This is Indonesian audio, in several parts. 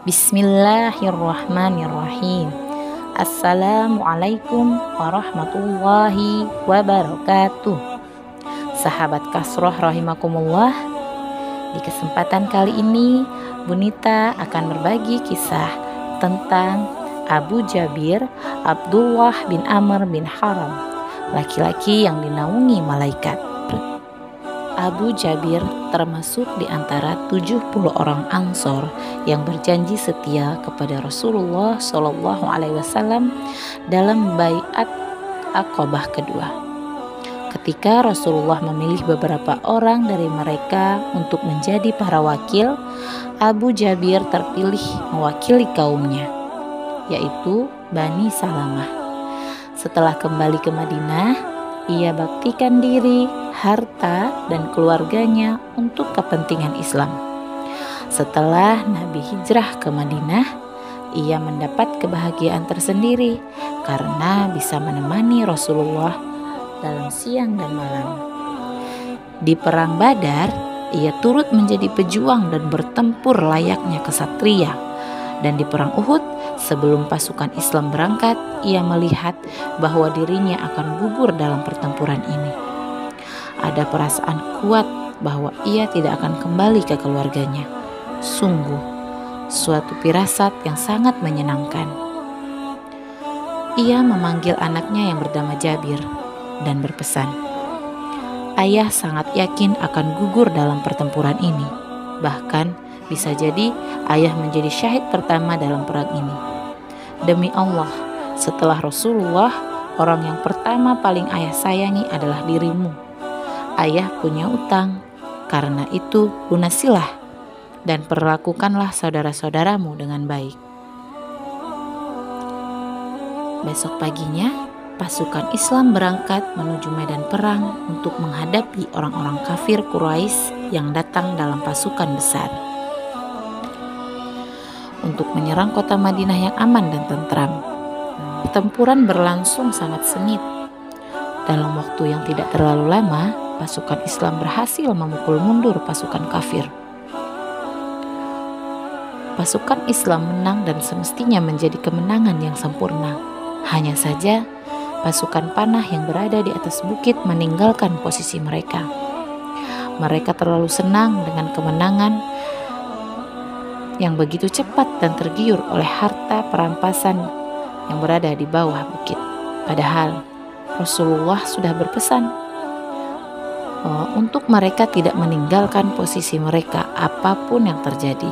Bismillahirrahmanirrahim. Assalamualaikum warahmatullahi wabarakatuh. Sahabat Kasroh rahimakumullah, di kesempatan kali ini Bunita akan berbagi kisah tentang Abu Jabir Abdullah bin Amr bin Haram, laki-laki yang dinaungi malaikat. Abu Jabir termasuk di antara 70 orang Ansor yang berjanji setia kepada Rasulullah SAW dalam baiat Aqabah kedua. Ketika Rasulullah memilih beberapa orang dari mereka untuk menjadi para wakil, Abu Jabir terpilih mewakili kaumnya, yaitu Bani Salamah. Setelah kembali ke Madinah, ia baktikan diri, harta, dan keluarganya untuk kepentingan Islam. Setelah Nabi hijrah ke Madinah, ia mendapat kebahagiaan tersendiri karena bisa menemani Rasulullah dalam siang dan malam. Di Perang Badar, ia turut menjadi pejuang dan bertempur layaknya kesatria. Dan di Perang Uhud, sebelum pasukan Islam berangkat, ia melihat bahwa dirinya akan gugur dalam pertempuran ini. Ada perasaan kuat bahwa ia tidak akan kembali ke keluarganya. Sungguh, suatu firasat yang sangat menyenangkan. Ia memanggil anaknya yang bernama Jabir dan berpesan, "Ayah sangat yakin akan gugur dalam pertempuran ini. Bahkan bisa jadi ayah menjadi syahid pertama dalam perang ini. Demi Allah, setelah Rasulullah, orang yang pertama paling ayah sayangi adalah dirimu. Ayah punya utang, karena itu lunasilah dan perlakukanlah saudara-saudaramu dengan baik." Besok paginya, pasukan Islam berangkat menuju medan perang untuk menghadapi orang-orang kafir Quraisy yang datang dalam pasukan besar untuk menyerang kota Madinah yang aman dan tentram. Pertempuran berlangsung sangat sengit. Dalam waktu yang tidak terlalu lama, pasukan Islam berhasil memukul mundur pasukan kafir. Pasukan Islam menang dan semestinya menjadi kemenangan yang sempurna. Hanya saja, pasukan panah yang berada di atas bukit meninggalkan posisi mereka. Mereka terlalu senang dengan kemenangan yang begitu cepat dan tergiur oleh harta perampasan yang berada di bawah bukit. Padahal Rasulullah sudah berpesan untuk mereka tidak meninggalkan posisi mereka apapun yang terjadi.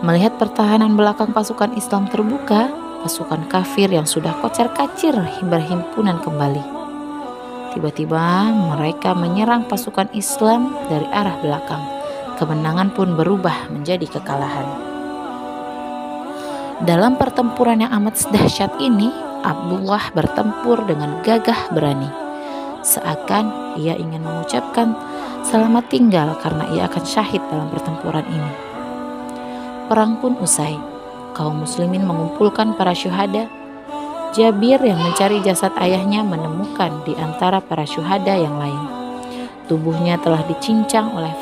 Melihat pertahanan belakang pasukan Islam terbuka, pasukan kafir yang sudah kocar-kacir berhimpunan kembali. Tiba-tiba mereka menyerang pasukan Islam dari arah belakang. Kemenangan pun berubah menjadi kekalahan. Dalam pertempuran yang amat dahsyat ini, Abdullah bertempur dengan gagah berani. Seakan ia ingin mengucapkan selamat tinggal karena ia akan syahid dalam pertempuran ini. Perang pun usai. Kaum muslimin mengumpulkan para syuhada. Jabir yang mencari jasad ayahnya menemukan di antara para syuhada yang lain. Tubuhnya telah dicincang oleh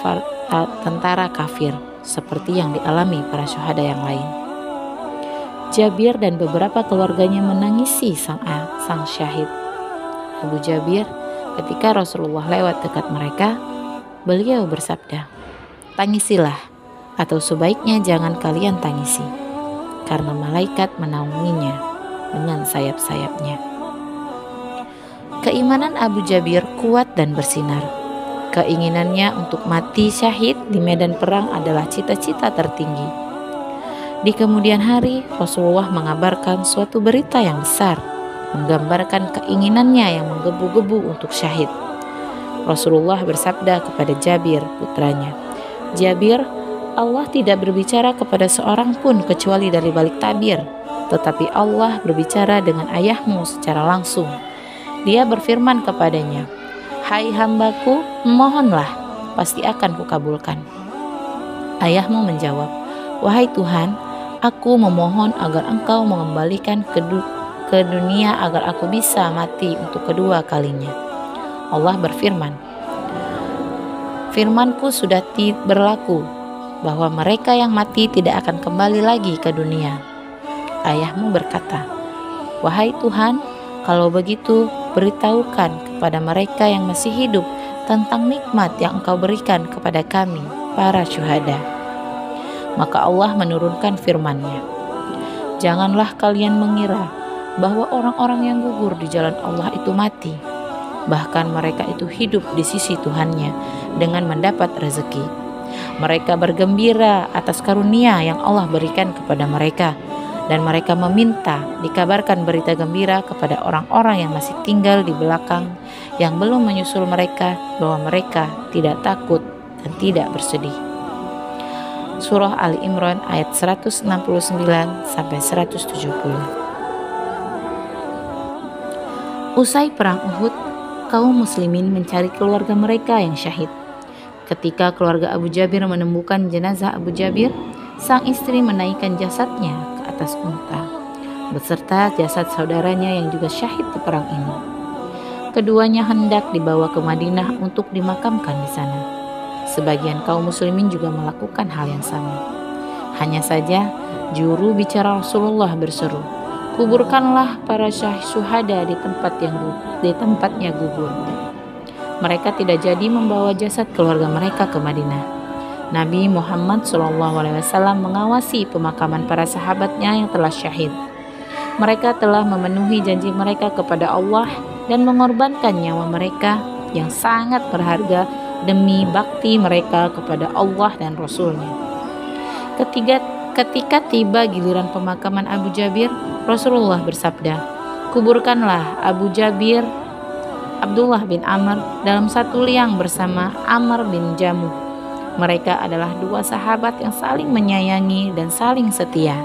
tentara kafir seperti yang dialami para syuhada yang lain. Jabir dan beberapa keluarganya menangisi sang syahid. Abu Jabir, ketika Rasulullah lewat dekat mereka, beliau bersabda, "Tangisilah, atau sebaiknya jangan kalian tangisi, karena malaikat menaunginya dengan sayap-sayapnya." Keimanan Abu Jabir kuat dan bersinar. Keinginannya untuk mati syahid di medan perang adalah cita-cita tertinggi. Di kemudian hari, Rasulullah mengabarkan suatu berita yang besar, menggambarkan keinginannya yang menggebu-gebu untuk syahid. Rasulullah bersabda kepada Jabir, putranya, "Jabir, Allah tidak berbicara kepada seorang pun kecuali dari balik tabir, tetapi Allah berbicara dengan ayahmu secara langsung. Dia berfirman kepadanya, 'Hai hambaku, mohonlah, pasti akan kukabulkan.' Ayahmu menjawab, 'Wahai Tuhan, aku memohon agar engkau mengembalikan ke dunia agar aku bisa mati untuk kedua kalinya.' Allah berfirman, 'Firmanku sudah berlaku bahwa mereka yang mati tidak akan kembali lagi ke dunia. Ayahmu berkata, "Wahai Tuhan, kalau begitu beritahukan kepada mereka yang masih hidup tentang nikmat yang Engkau berikan kepada kami, para syuhada." Maka Allah menurunkan firman-Nya, "Janganlah kalian mengira bahwa orang-orang yang gugur di jalan Allah itu mati. Bahkan mereka itu hidup di sisi Tuhannya dengan mendapat rezeki. Mereka bergembira atas karunia yang Allah berikan kepada mereka, dan mereka meminta dikabarkan berita gembira kepada orang-orang yang masih tinggal di belakang yang belum menyusul mereka bahwa mereka tidak takut dan tidak bersedih." Surah Ali Imran ayat 169-170. Usai perang Uhud, kaum muslimin mencari keluarga mereka yang syahid. Ketika keluarga Abu Jabir menemukan jenazah Abu Jabir, sang istri menaikkan jasadnya ke atas unta, beserta jasad saudaranya yang juga syahid di perang ini. Keduanya hendak dibawa ke Madinah untuk dimakamkan di sana. Sebagian kaum muslimin juga melakukan hal yang sama. Hanya saja, juru bicara Rasulullah berseru, "Kuburkanlah para syuhada di tempatnya gugur." Mereka tidak jadi membawa jasad keluarga mereka ke Madinah. Nabi Muhammad SAW mengawasi pemakaman para sahabatnya yang telah syahid. Mereka telah memenuhi janji mereka kepada Allah dan mengorbankan nyawa mereka yang sangat berharga demi bakti mereka kepada Allah dan Rasul-Nya. Ketika tiba giliran pemakaman Abu Jabir, Rasulullah bersabda, "Kuburkanlah Abu Jabir Abdullah bin Amr dalam satu liang bersama Amr bin Jamuh. Mereka adalah dua sahabat yang saling menyayangi dan saling setia."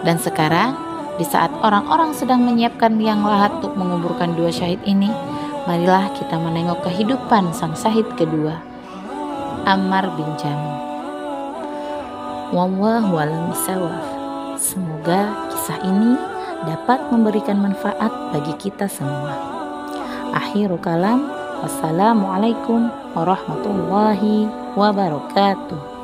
Dan sekarang, di saat orang-orang sedang menyiapkan liang lahat untuk menguburkan dua syahid ini, marilah kita menengok kehidupan sang syahid kedua, Ammar bin Jamuh. Wallahu a'lam bishawab. Semoga kisah ini dapat memberikan manfaat bagi kita semua. Akhirul kalam, wassalamualaikum warahmatullahi wabarakatuh.